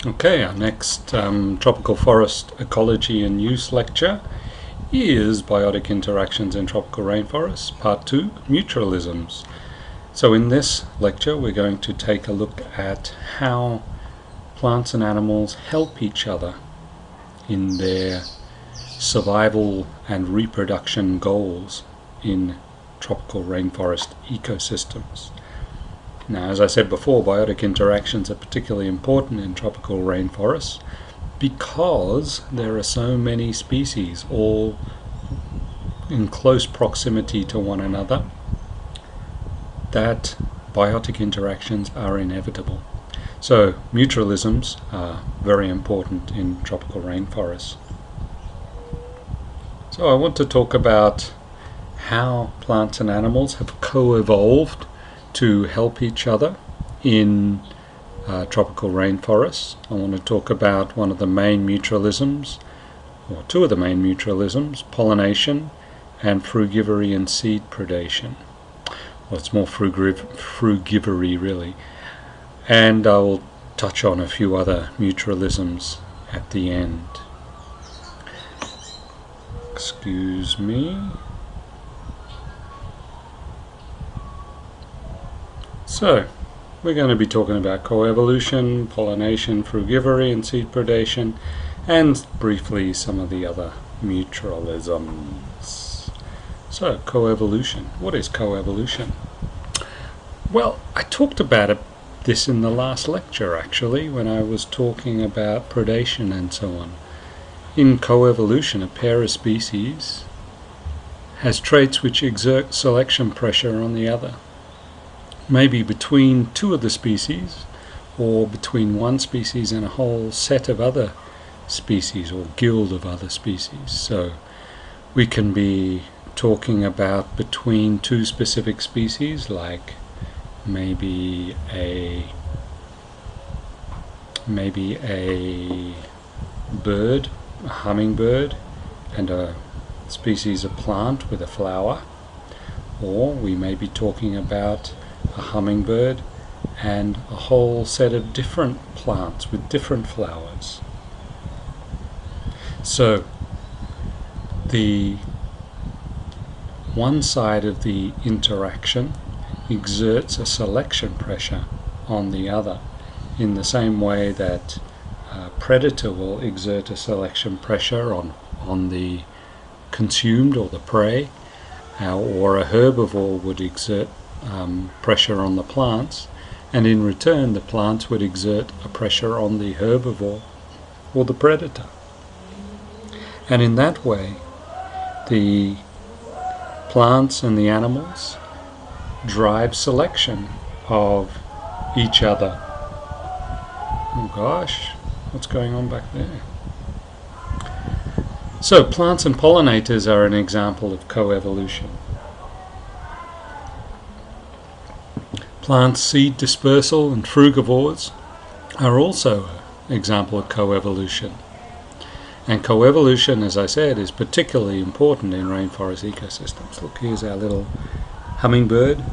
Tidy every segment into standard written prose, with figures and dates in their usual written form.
Okay, our next tropical forest ecology and use lecture is Biotic Interactions in Tropical Rainforests, Part 2, Mutualisms. So in this lecture we're going to take a look at how plants and animals help each other in their survival and reproduction goals in tropical rainforest ecosystems. Now, as I said before, biotic interactions are particularly important in tropical rainforests because there are so many species all in close proximity to one another that biotic interactions are inevitable. So mutualisms are very important in tropical rainforests. So I want to talk about how plants and animals have co-evolved to help each other in tropical rainforests. I want to talk about one of the main mutualisms, or two of the main mutualisms, pollination and frugivory and seed predation. Well, it's more frugivory really. And I will touch on a few other mutualisms at the end. Excuse me. So, we're going to be talking about coevolution, pollination, frugivory and seed predation, and briefly some of the other mutualisms. So, coevolution. What is coevolution? Well, I talked about this in the last lecture actually, when I was talking about predation and so on. In coevolution, a pair of species has traits which exert selection pressure on the other. Maybe between two of the species, or between one species and a whole set of other species, or guild of other species. So we can be talking about between two specific species, like maybe a bird, a hummingbird, and a species of plant with a flower. Or we may be talking about a hummingbird and a whole set of different plants with different flowers. So the one side of the interaction exerts a selection pressure on the other, in the same way that a predator will exert a selection pressure on the consumed or the prey, or a herbivore would exert pressure on the plants, and in return the plants would exert a pressure on the herbivore or the predator. And in that way the plants and the animals drive selection of each other. Oh gosh, what's going on back there? So plants and pollinators are an example of coevolution. Plant seed dispersal and frugivores are also an example of coevolution. And coevolution, as I said, is particularly important in rainforest ecosystems. Look, here's our little hummingbird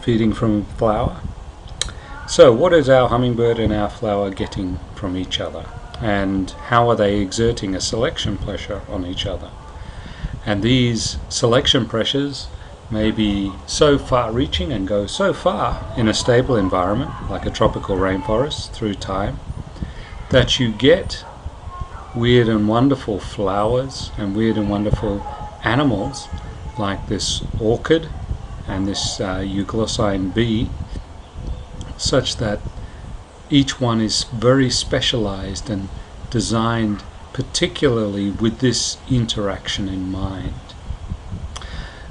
feeding from a flower. So what is our hummingbird and our flower getting from each other? And how are they exerting a selection pressure on each other? And these selection pressures may be so far-reaching and go so far in a stable environment, like a tropical rainforest, through time, that you get weird and wonderful flowers and weird and wonderful animals, like this orchid and this euglossine bee, such that each one is very specialized and designed particularly with this interaction in mind.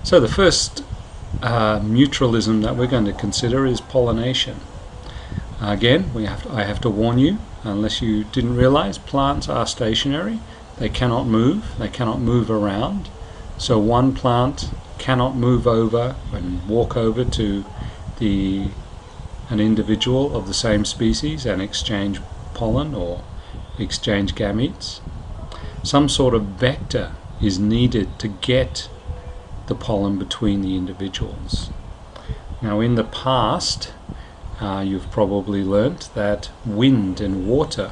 So the first mutualism that we're going to consider is pollination. Again, I have to warn you, unless you didn't realize, plants are stationary. They cannot move around. So one plant cannot move over and walk over to an individual of the same species and exchange pollen or exchange gametes. Some sort of vector is needed to get the pollen between the individuals. Now in the past, you've probably learnt that wind and water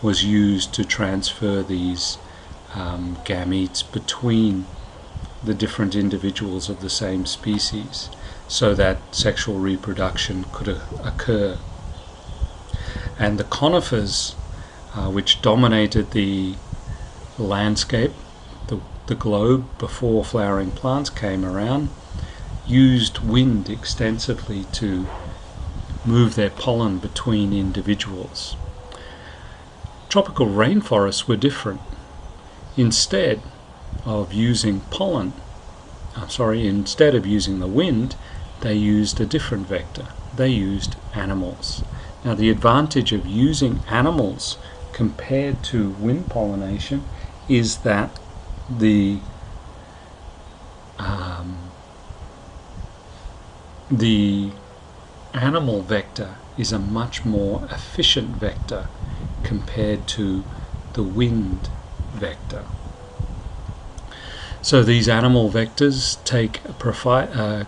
was used to transfer these gametes between the different individuals of the same species so that sexual reproduction could occur. And the conifers, which dominated the landscape, the globe before flowering plants came around, used wind extensively to move their pollen between individuals. Tropical rainforests were different. Instead of using the wind, they used a different vector. They used animals. Now, the advantage of using animals compared to wind pollination is that the animal vector is a much more efficient vector compared to the wind vector. So these animal vectors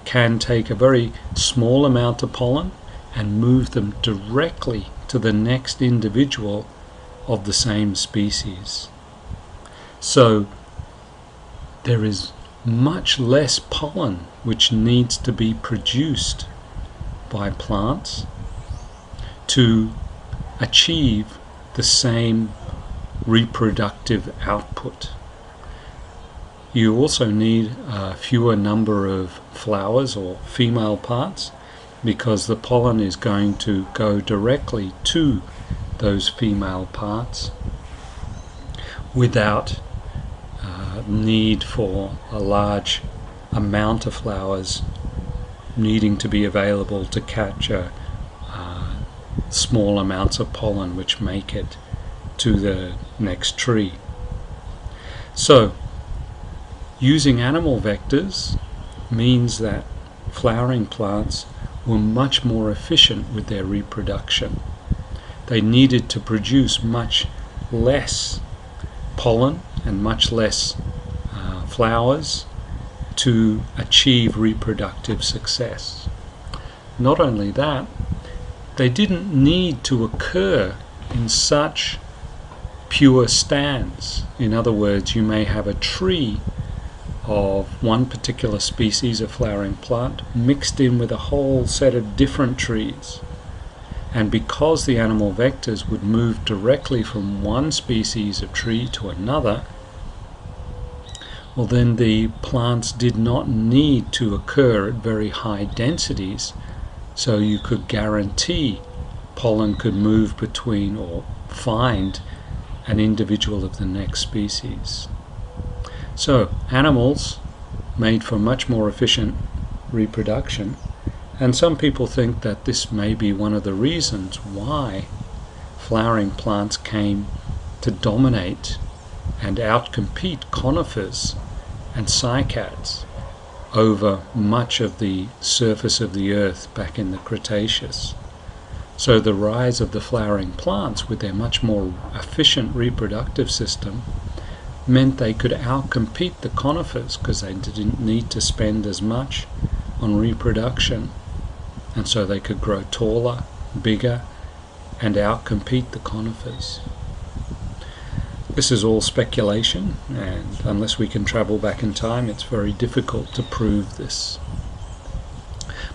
can take a very small amount of pollen and move them directly to the next individual of the same species. So there is much less pollen which needs to be produced by plants to achieve the same reproductive output. You also need a fewer number of flowers or female parts, because the pollen is going to go directly to those female parts without need for a large amount of flowers needing to be available to capture small amounts of pollen which make it to the next tree. So using animal vectors means that flowering plants were much more efficient with their reproduction. They needed to produce much less pollen and much less flowers to achieve reproductive success. Not only that, they didn't need to occur in such pure stands. In other words, you may have a tree of one particular species of flowering plant mixed in with a whole set of different trees. And because the animal vectors would move directly from one species of tree to another, well, then the plants did not need to occur at very high densities, so you could guarantee pollen could move between or find an individual of the next species. So animals made for much more efficient reproduction, and some people think that this may be one of the reasons why flowering plants came to dominate and outcompete conifers and cycads over much of the surface of the earth back in the Cretaceous. So the rise of the flowering plants with their much more efficient reproductive system meant they could outcompete the conifers because they didn't need to spend as much on reproduction, and so they could grow taller, bigger, and outcompete the conifers. This is all speculation, and unless we can travel back in time, it's very difficult to prove this.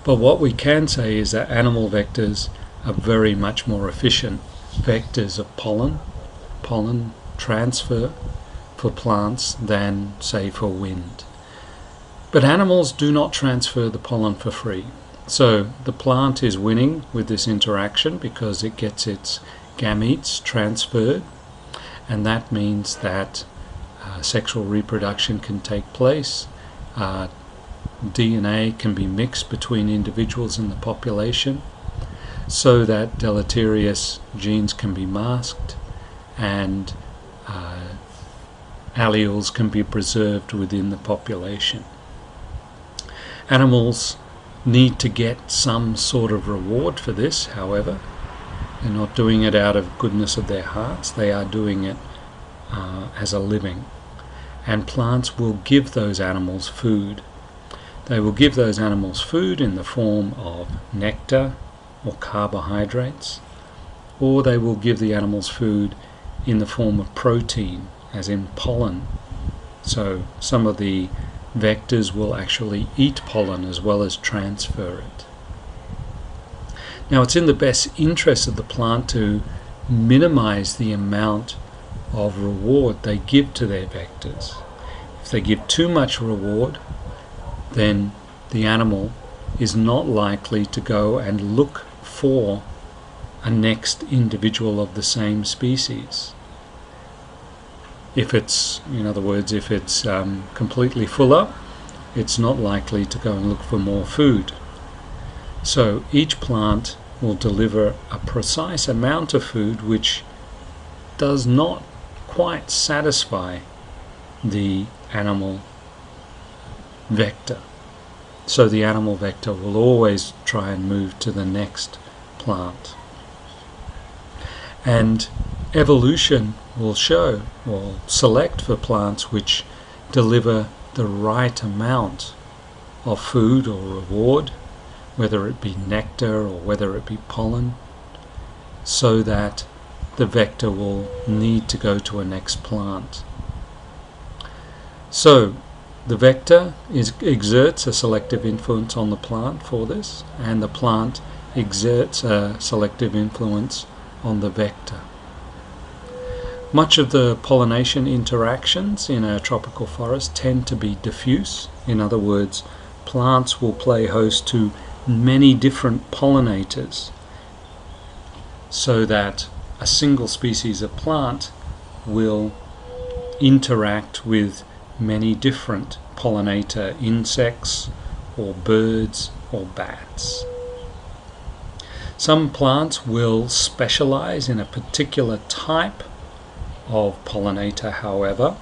But what we can say is that animal vectors are very much more efficient vectors of pollen transfer for plants than, say, for wind. But animals do not transfer the pollen for free. So the plant is winning with this interaction because it gets its gametes transferred, and that means that sexual reproduction can take place. DNA can be mixed between individuals in the population so that deleterious genes can be masked and alleles can be preserved within the population. Animals need to get some sort of reward for this, however. They're not doing it out of goodness of their hearts. They are doing it as a living. And plants will give those animals food. They will give those animals food in the form of nectar, or carbohydrates, or they will give the animals food in the form of protein, as in pollen. So some of the vectors will actually eat pollen as well as transfer it. Now, it's in the best interest of the plant to minimize the amount of reward they give to their vectors. If they give too much reward, then the animal is not likely to go and look for a next individual of the same species. If it's, in other words, if it's completely full up, it's not likely to go and look for more food. So each plant will deliver a precise amount of food which does not quite satisfy the animal vector. So the animal vector will always try and move to the next plant. And evolution will show or select for plants which deliver the right amount of food or reward, whether it be nectar or whether it be pollen, so that the vector will need to go to a next plant. So the vector exerts a selective influence on the plant for this, and the plant exerts a selective influence on the vector. Much of the pollination interactions in a tropical forest tend to be diffuse. In other words, plants will play host to many different pollinators, so that a single species of plant will interact with many different pollinator insects or birds or bats. Some plants will specialize in a particular type of pollinator, however.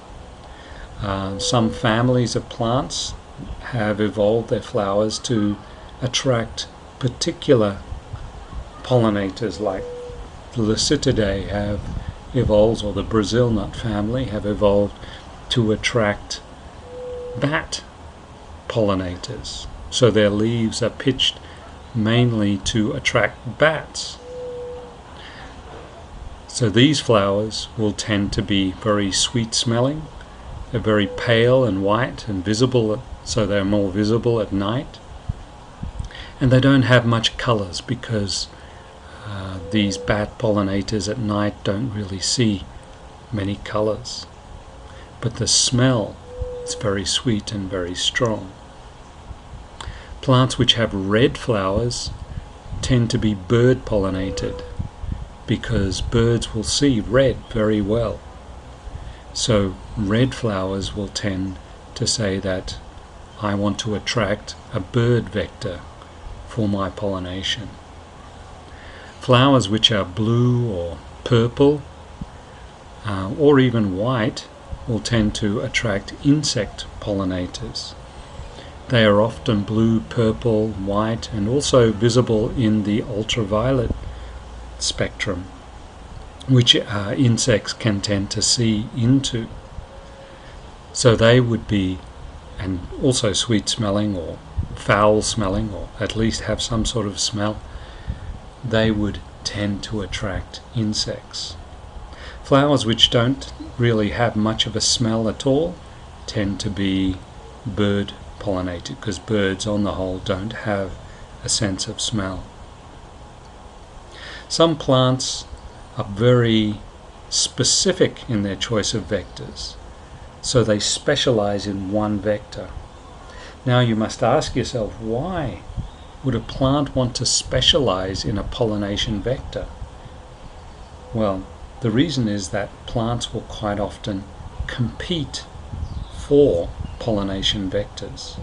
Some families of plants have evolved their flowers to attract particular pollinators, like the Lecitidae have evolved, or the Brazil nut family have evolved to attract bat pollinators. So their leaves are pitched mainly to attract bats. So these flowers will tend to be very sweet smelling. They're very pale and white and visible, so they're more visible at night. And they don't have much colours, because these bat pollinators at night don't really see many colours. But the smell is very sweet and very strong. Plants which have red flowers tend to be bird pollinated, because birds will see red very well. So red flowers will tend to say that I want to attract a bird vector for my pollination. Flowers which are blue or purple or even white will tend to attract insect pollinators. They are often blue, purple, white, and also visible in the ultraviolet spectrum, which insects can tend to see into. So they would be, and also sweet smelling or foul smelling, or at least have some sort of smell. They would tend to attract insects. Flowers which don't really have much of a smell at all tend to be bird pollinated, because birds on the whole don't have a sense of smell. Some plants are very specific in their choice of vectors, so they specialize in one vector. Now you must ask yourself, why would a plant want to specialize in a pollination vector? Well, the reason is that plants will quite often compete for pollination vectors.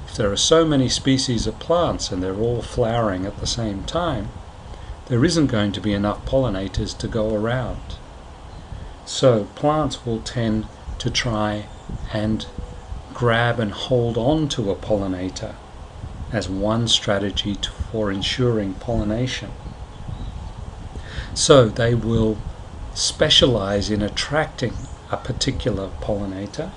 If there are so many species of plants and they're all flowering at the same time, there isn't going to be enough pollinators to go around. So plants will tend to try and grab and hold on to a pollinator as one strategy for ensuring pollination. So they will specialize in attracting a particular pollinator,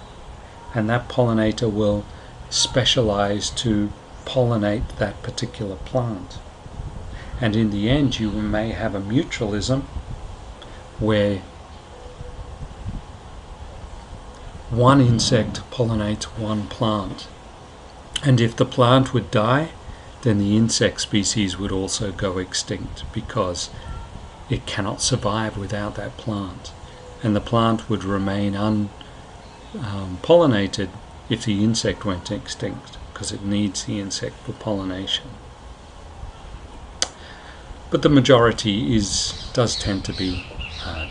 and that pollinator will specialize to pollinate that particular plant. And in the end you may have a mutualism where one insect pollinates one plant. And if the plant would die, then the insect species would also go extinct because it cannot survive without that plant. And the plant would remain unpollinated if the insect went extinct, because it needs the insect for pollination. But the majority does tend to be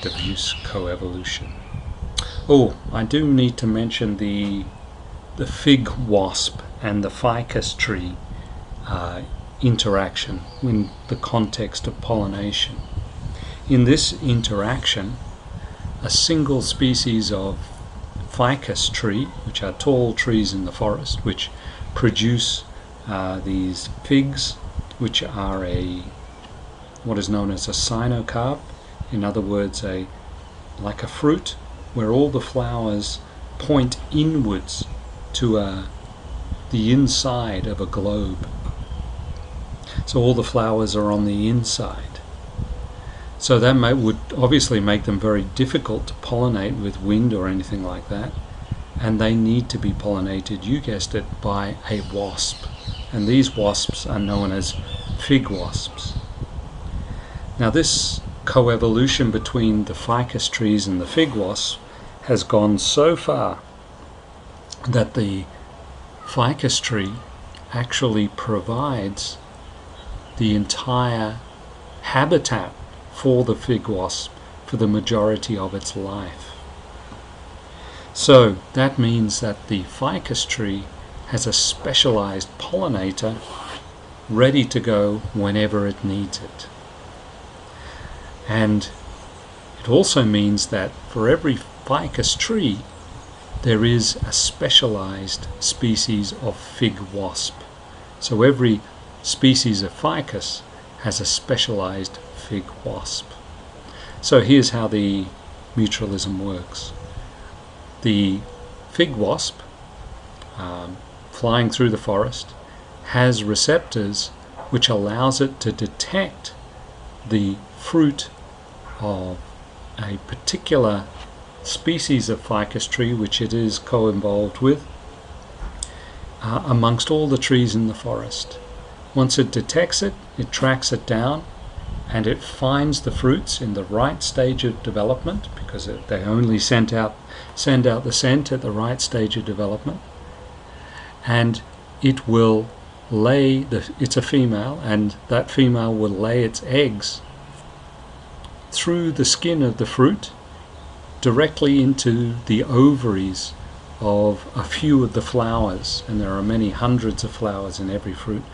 diffuse coevolution. Oh, I do need to mention the fig wasp and the ficus tree interaction in the context of pollination. In this interaction, a single species of ficus tree, which are tall trees in the forest, which produce these figs, which are what is known as a cynocarp, in other words, like a fruit, where all the flowers point inwards to the inside of a globe. So all the flowers are on the inside. So that would obviously make them very difficult to pollinate with wind or anything like that. And they need to be pollinated, you guessed it, by a wasp. And these wasps are known as fig wasps. Now this coevolution between the ficus trees and the fig wasp has gone so far that the ficus tree actually provides the entire habitat for the fig wasp for the majority of its life. So that means that the ficus tree has a specialized pollinator ready to go whenever it needs it. And it also means that for every ficus tree there is a specialized species of fig wasp. So every species of ficus has a specialized fig wasp. So here's how the mutualism works. The fig wasp, flying through the forest, has receptors which allows it to detect the fruit of a particular species of ficus tree which it is co-involved with amongst all the trees in the forest. Once it detects it, it tracks it down and it finds the fruits in the right stage of development, because they only send out the scent at the right stage of development, and it will lay, it's a female, and that female will lay its eggs through the skin of the fruit directly into the ovaries of a few of the flowers, and there are many hundreds of flowers in every fruit.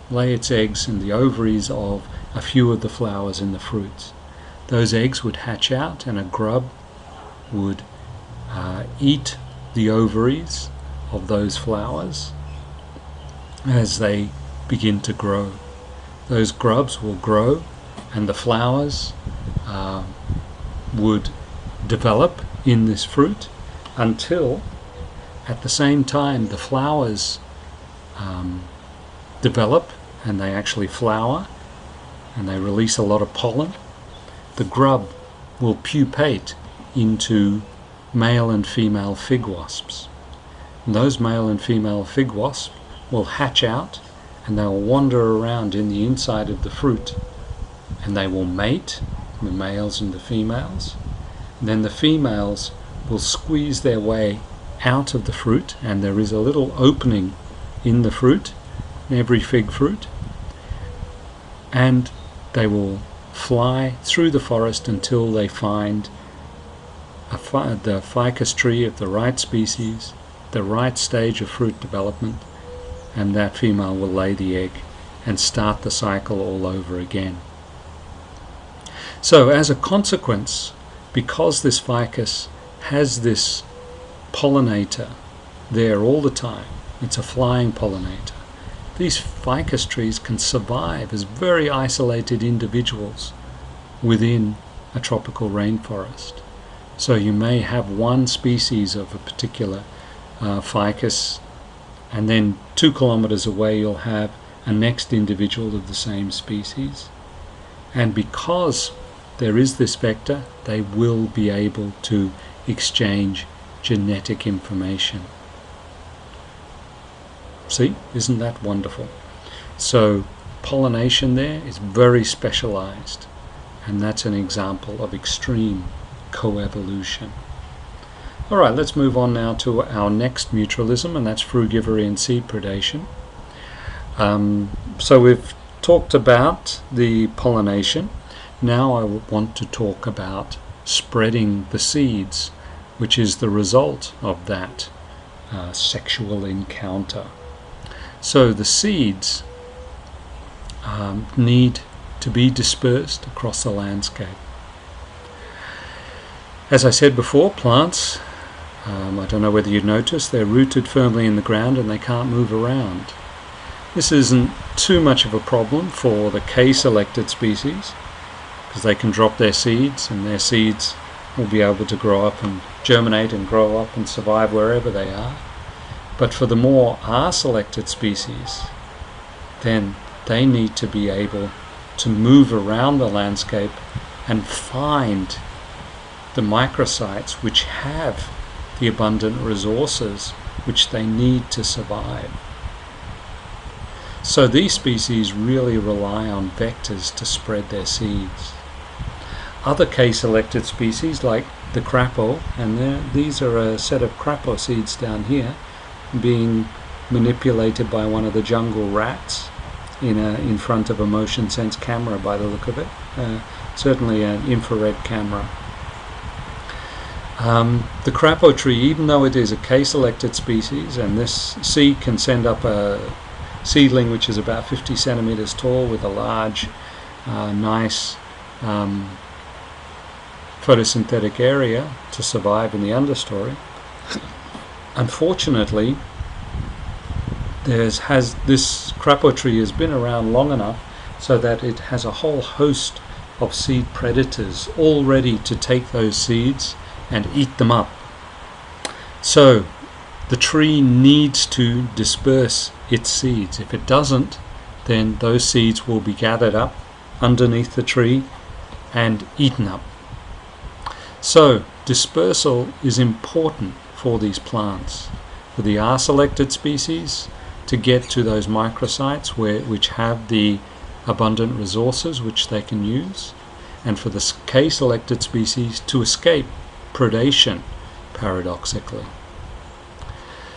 Lay its eggs in the ovaries of a few of the flowers in the fruits. Those eggs would hatch out and a grub would eat the ovaries of those flowers as they begin to grow. Those grubs will grow and the flowers would develop in this fruit until at the same time the flowers develop and they actually flower and they release a lot of pollen. The grub will pupate into male and female fig wasps. And those male and female fig wasps will hatch out and they'll wander around in the inside of the fruit and they will mate, the males and the females. And then the females will squeeze their way out of the fruit, and there is a little opening in the fruit, in every fig fruit, and they will fly through the forest until they find the ficus tree of the right species, the right stage of fruit development, and that female will lay the egg and start the cycle all over again. So as a consequence, because this ficus has this pollinator there all the time, it's a flying pollinator, these ficus trees can survive as very isolated individuals within a tropical rainforest. So you may have one species of a particular ficus, and then 2 kilometers away you'll have a next individual of the same species. And because there is this vector, they will be able to exchange genetic information. See, isn't that wonderful? So pollination there is very specialized, and that's an example of extreme coevolution. All right, let's move on now to our next mutualism, and that's frugivory and seed predation. So we've talked about the pollination. Now I want to talk about spreading the seeds, which is the result of that sexual encounter. So the seeds need to be dispersed across the landscape. As I said before, plants, I don't know whether you noticed, they're rooted firmly in the ground and they can't move around. This isn't too much of a problem for the K-selected species, because they can drop their seeds and their seeds will be able to grow up and germinate and grow up and survive wherever they are. But for the more R-selected species, then they need to be able to move around the landscape and find the microsites which have the abundant resources which they need to survive. So these species really rely on vectors to spread their seeds. Other K-selected species like the crapo, and these are a set of crapo seeds down here being manipulated by one of the jungle rats in front of a motion sense camera by the look of it, certainly an infrared camera. The crapo tree, even though it is a K-selected species, and this seed can send up a seedling which is about 50 centimeters tall with a large, nice photosynthetic area to survive in the understory. Unfortunately, this crapo tree has been around long enough so that it has a whole host of seed predators all ready to take those seeds and eat them up. So the tree needs to disperse its seeds. If it doesn't, then those seeds will be gathered up underneath the tree and eaten up. So dispersal is important for these plants. For the R-selected species to get to those microsites which have the abundant resources which they can use, and for the K-selected species to escape predation, paradoxically.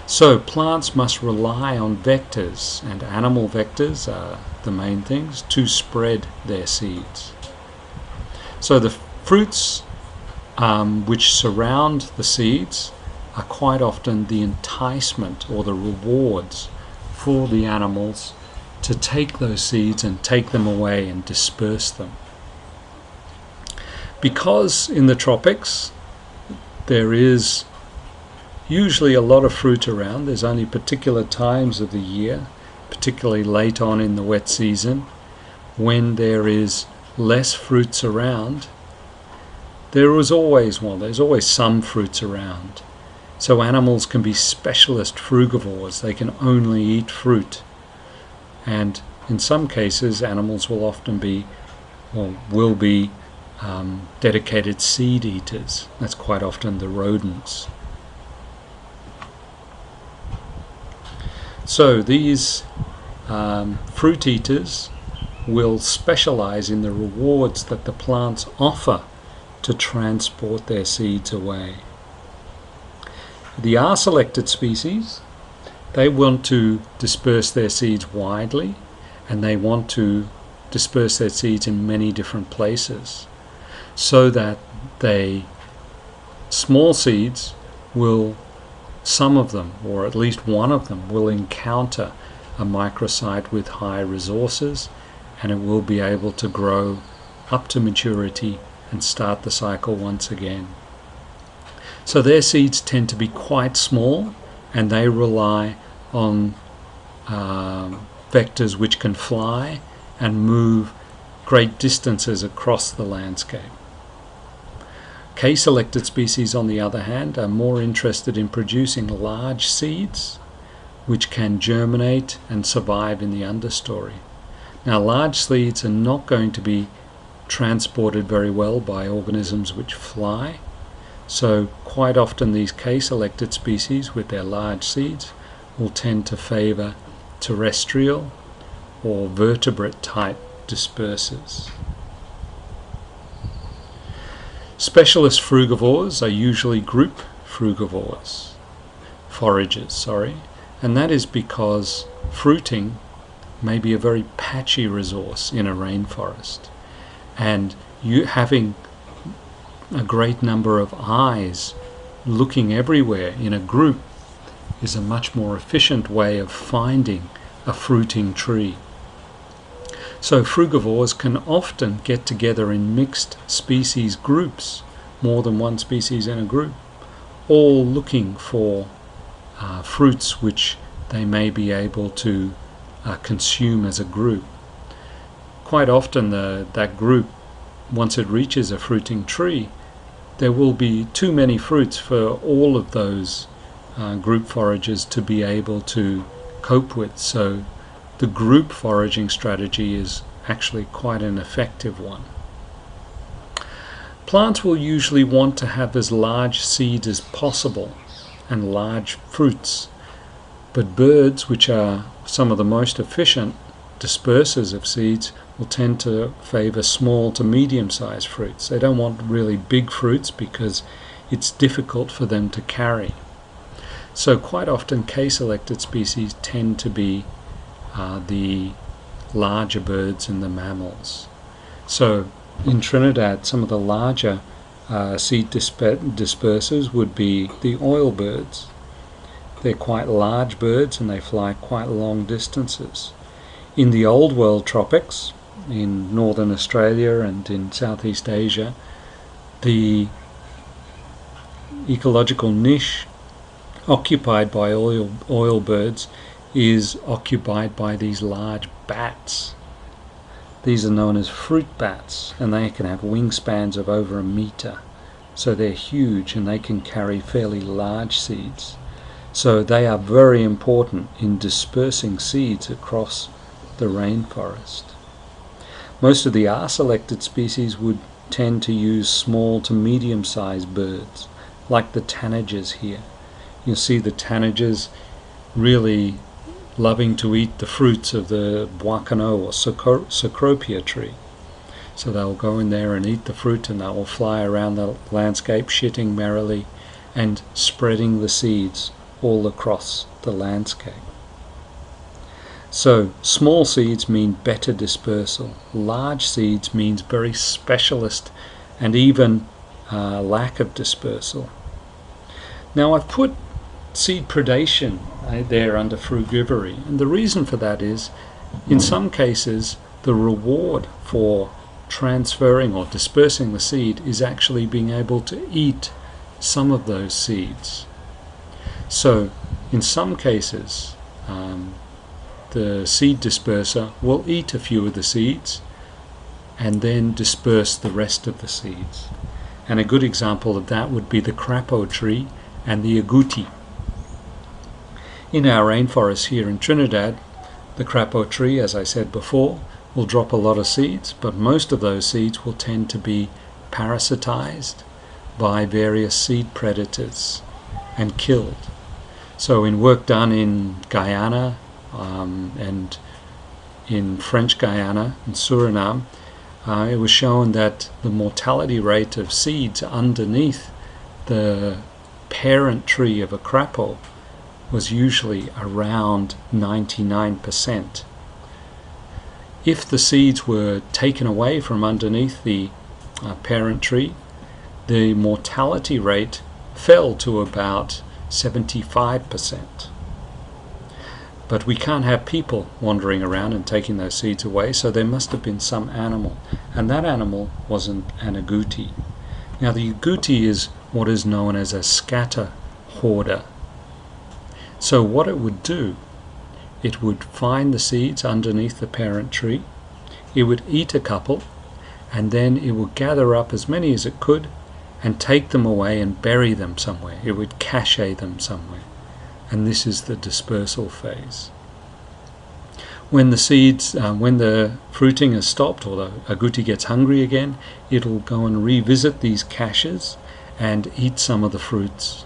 So plants must rely on vectors, and animal vectors are the main things, to spread their seeds. So the fruits which surround the seeds are quite often the enticement or the rewards for the animals to take those seeds and take them away and disperse them. Because in the tropics there is usually a lot of fruit around, there's only particular times of the year, particularly late on in the wet season, when there is less fruits around. There's always some fruits around. So animals can be specialist frugivores. They can only eat fruit. And in some cases, animals will often be, will be dedicated seed eaters. That's quite often the rodents. So these fruit eaters will specialize in the rewards that the plants offer to transport their seeds away. The R-selected species, they want to disperse their seeds widely, and they want to disperse their seeds in many different places, so that small seeds will, some of them, or at least one of them, will encounter a microsite with high resources, and it will be able to grow up to maturity and start the cycle once again. So their seeds tend to be quite small, and they rely on vectors which can fly and move great distances across the landscape. K-selected species, on the other hand, are more interested in producing large seeds which can germinate and survive in the understory. Now, large seeds are not going to be transported very well by organisms which fly, so quite often these K-selected species with their large seeds will tend to favour terrestrial or vertebrate type dispersers. Specialist frugivores are usually group foragers, and that is because fruiting may be a very patchy resource in a rainforest, and you having a great number of eyes looking everywhere in a group is a much more efficient way of finding a fruiting tree. So frugivores can often get together in mixed species groups, more than one species in a group, all looking for fruits which they may be able to consume as a group. Quite often that group, once it reaches a fruiting tree, there will be too many fruits for all of those group foragers to be able to cope with. So the group foraging strategy is actually quite an effective one. Plants will usually want to have as large seeds as possible and large fruits, but birds, which are some of the most efficient dispersers of seeds, will tend to favour small to medium-sized fruits. They don't want really big fruits because it's difficult for them to carry. So quite often K-selected species tend to be the larger birds and the mammals. So in Trinidad, some of the larger seed dispersers would be the oil birds. They're quite large birds and they fly quite long distances. In the Old World tropics, in northern Australia and in Southeast Asia, the ecological niche occupied by oil birds is occupied by these large bats. These are known as fruit bats, and they can have wingspans of over 1 meter. So they're huge and they can carry fairly large seeds. So they are very important in dispersing seeds across the rainforest. Most of the R-selected species would tend to use small to medium-sized birds, like the tanagers here. You'll see the tanagers really loving to eat the fruits of the buacano or cecropia tree. So they'll go in there and eat the fruit, and they will fly around the landscape shitting merrily and spreading the seeds all across the landscape. So small seeds mean better dispersal. Large seeds means very specialist and even lack of dispersal. Now I've put seed predation there under frugivory, and the reason for that is, in some cases, the reward for transferring or dispersing the seed is actually being able to eat some of those seeds. So in some cases, the seed disperser will eat a few of the seeds and then disperse the rest of the seeds. And a good example of that would be the crapo tree and the agouti. In our rainforest here in Trinidad, the crapo tree, as I said before, will drop a lot of seeds, but most of those seeds will tend to be parasitized by various seed predators and killed. So in work done in Guyana and in French Guyana and Suriname, it was shown that the mortality rate of seeds underneath the parent tree of a crapo was usually around 99%. If the seeds were taken away from underneath the parent tree, the mortality rate fell to about 75%. But we can't have people wandering around and taking those seeds away, so there must have been some animal, and that animal wasn't an agouti. Now the agouti is what is known as a scatter hoarder. So what it would do, it would find the seeds underneath the parent tree, it would eat a couple, and then it would gather up as many as it could and take them away and bury them somewhere. It would cache them somewhere. and this is the dispersal phase. When the seeds, when the fruiting is stopped, or the agouti gets hungry again, it'll go and revisit these caches and eat some of the fruits.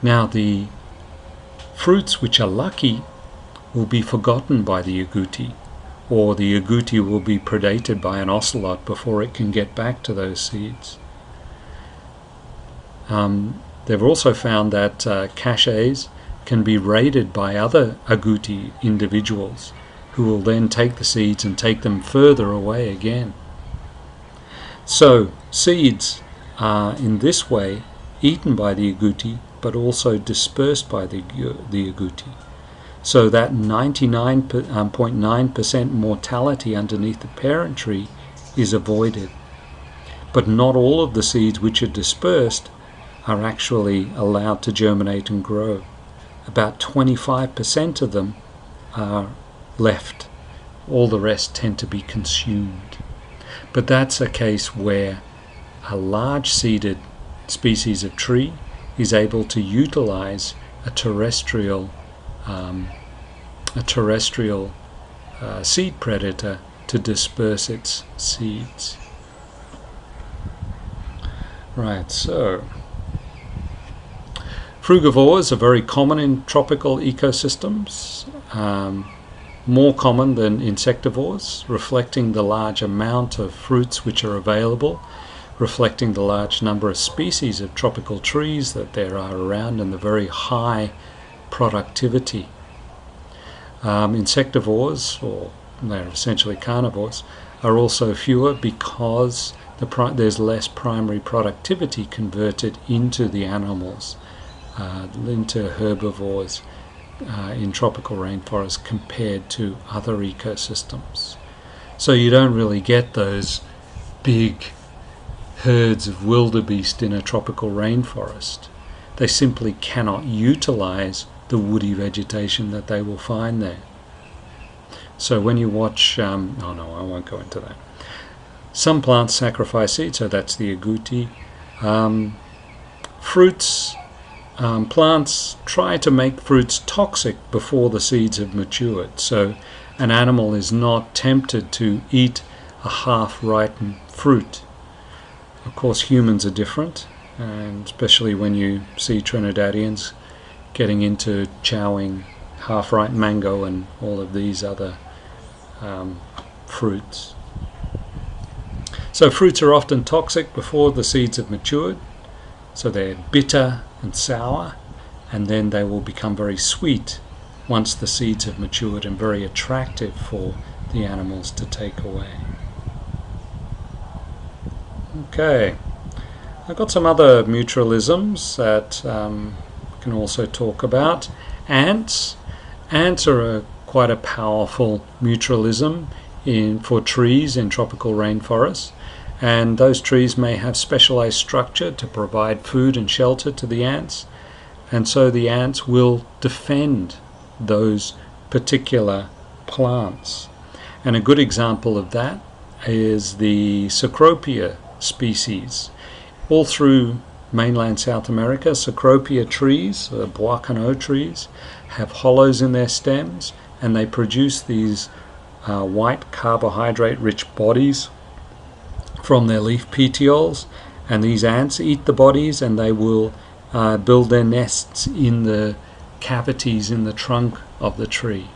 Now the fruits which are lucky will be forgotten by the agouti, or the agouti will be predated by an ocelot before it can get back to those seeds. They've also found that caches can be raided by other agouti individuals, who will then take the seeds and take them further away again. So seeds are in this way eaten by the agouti, but also dispersed by the agouti. So that 99.9% mortality underneath the parent tree is avoided. But not all of the seeds which are dispersed are actually allowed to germinate and grow. About 25% of them are left. All the rest tend to be consumed. But that's a case where a large seeded species of tree is able to utilize a terrestrial seed predator to disperse its seeds. Right, so frugivores are very common in tropical ecosystems, more common than insectivores, reflecting the large amount of fruits which are available, reflecting the large number of species of tropical trees that there are around, and the very high productivity. Insectivores, or they're essentially carnivores, are also fewer because there's less primary productivity converted into the animals, into herbivores in tropical rainforests compared to other ecosystems. So you don't really get those big herds of wildebeest in a tropical rainforest. They simply cannot utilize the woody vegetation that they will find there. So when you watch, oh no, I won't go into that. Some plants sacrifice seeds, so that's the agouti. Plants try to make fruits toxic before the seeds have matured, so an animal is not tempted to eat a half-ripened fruit. Of course, humans are different, and especially when you see Trinidadians getting into chowing half-ripe mango and all of these other fruits. So fruits are often toxic before the seeds have matured, so they're bitter and sour, and then they will become very sweet once the seeds have matured, and very attractive for the animals to take away. Okay, I've got some other mutualisms that we can also talk about. Ants. Ants are quite a powerful mutualism for trees in tropical rainforests, and those trees may have specialized structure to provide food and shelter to the ants, and so the ants will defend those particular plants. And a good example of that is the Cecropia species. All through mainland South America, Cecropia trees, Bois trees, have hollows in their stems, and they produce these white carbohydrate-rich bodies from their leaf petioles, and these ants eat the bodies, and they will build their nests in the cavities in the trunk of the tree.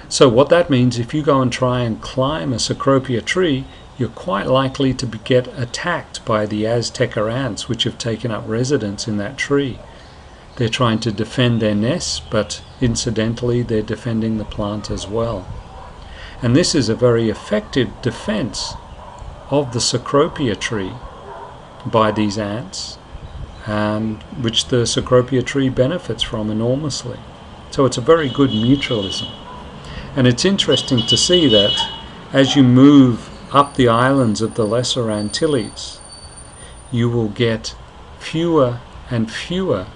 So what that means, if you go and try and climb a Cecropia tree, you're quite likely to get attacked by the Azteca ants which have taken up residence in that tree. They're trying to defend their nests, but incidentally they're defending the plant as well. And this is a very effective defense of the Cecropia tree by these ants, and which the Cecropia tree benefits from enormously. So it's a very good mutualism. And it's interesting to see that as you move up the islands of the Lesser Antilles, you will get fewer and fewer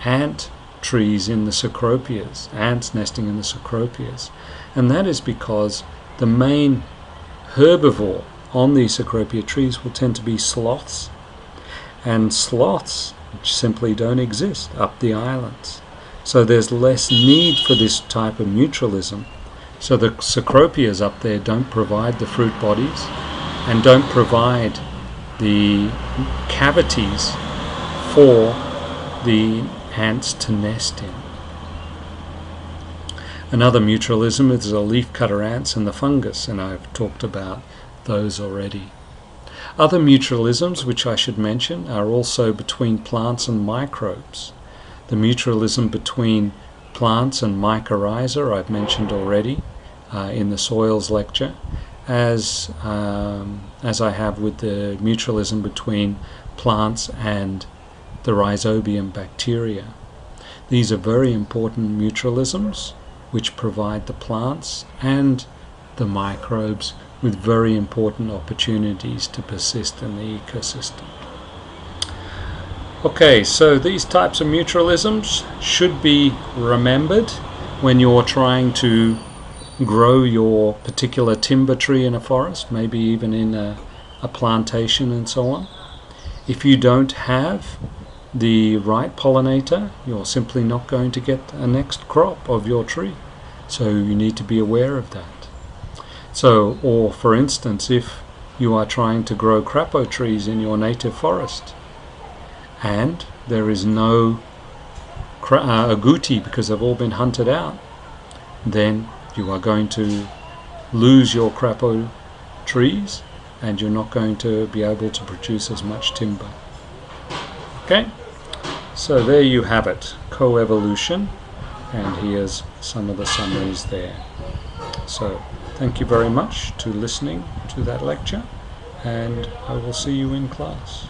ant trees in the Cecropias, ants nesting in the Cecropias. And that is because the main herbivore on these Cecropia trees will tend to be sloths. And sloths which simply don't exist up the islands. So there's less need for this type of mutualism. So the cecropias up there don't provide the fruit bodies and don't provide the cavities for the ants to nest in. Another mutualism is the leafcutter ants and the fungus, and I've talked about those already. Other mutualisms which I should mention are also between plants and microbes. The mutualism between plants and mycorrhiza I've mentioned already in the soils lecture, as I have with the mutualism between plants and the rhizobium bacteria. These are very important mutualisms which provide the plants and the microbes with very important opportunities to persist in the ecosystem. Okay, so these types of mutualisms should be remembered when you're trying to grow your particular timber tree in a forest, maybe even in a plantation and so on. If you don't have the right pollinator, you're simply not going to get a next crop of your tree. So you need to be aware of that. So, or for instance, if you are trying to grow crapo trees in your native forest and there is no agouti because they've all been hunted out, then you are going to lose your crapo trees and you're not going to be able to produce as much timber. Okay, so there you have it, coevolution, and here's some of the summaries there. So thank you very much to listening to that lecture, and I will see you in class.